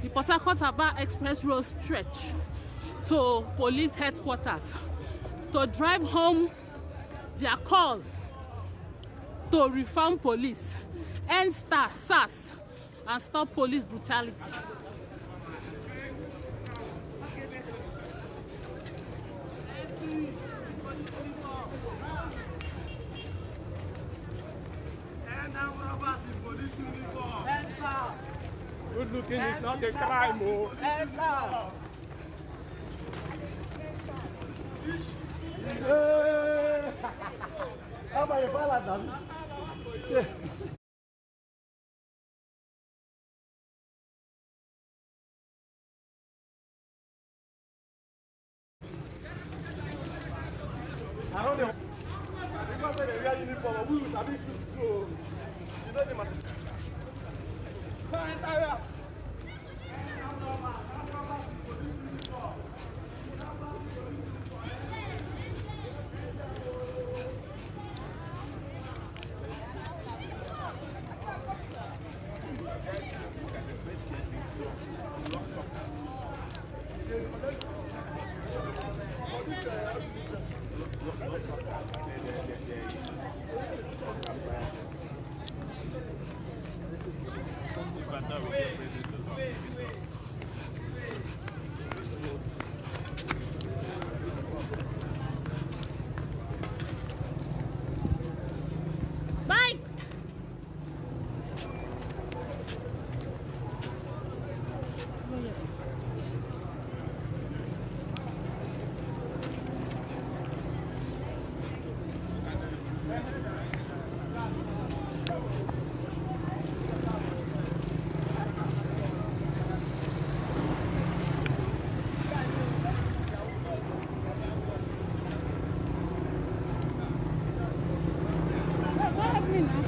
the Port Harcourt-Aba Express Road stretch to police headquarters to drive home their call to reform police, end SARS, and stop police brutality. Good looking is not a crime, oh. How about you, I don't know. Because they wear uniform, we will be so. You know the matter. Bye. What happening now?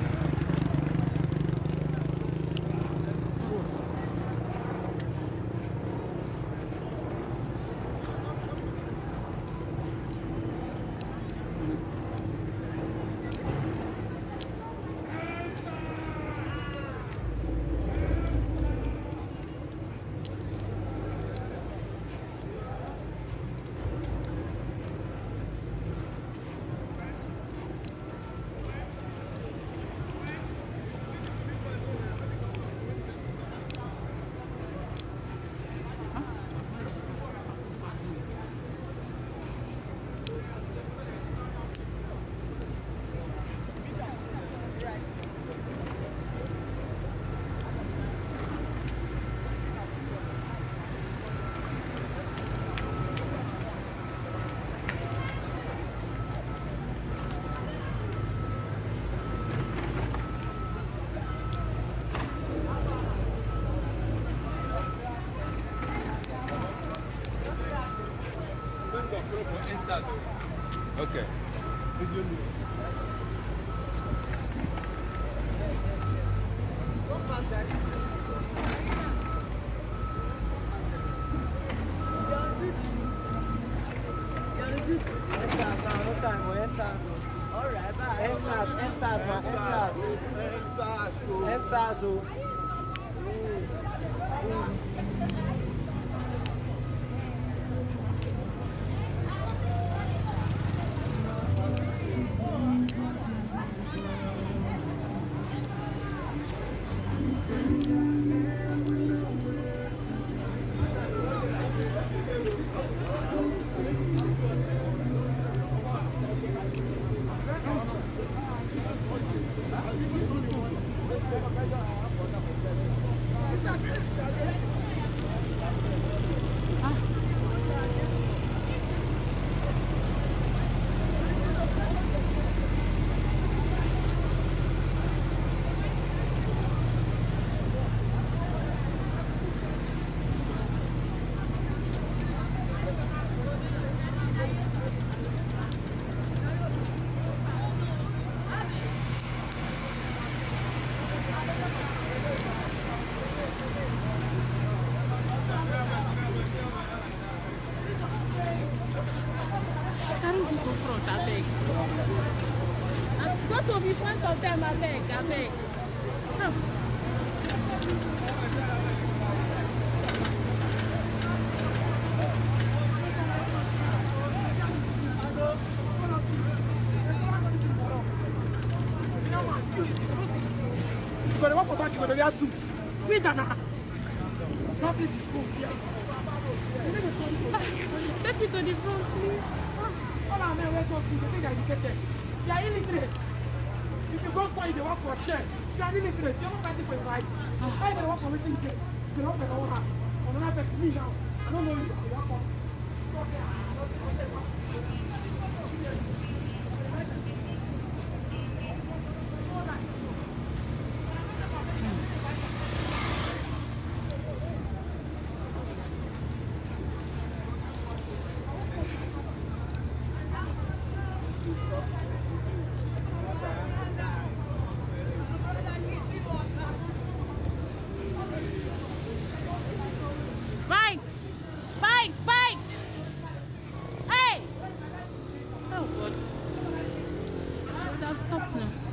Okay. Go to be front of them, I beg. wear suit. We done that. That place is cool. Take me to the front, please. All our men wear suits. They think they are educated. They are illiterate. If you go for it, they work for share. You are illiterate. You are not fighting for your rights. Why they work for what you get? They work for their own house. On another person, me now. I don't know you. They work for. Bike! Bike! Bike! Hey! Oh God. I would have stopped now.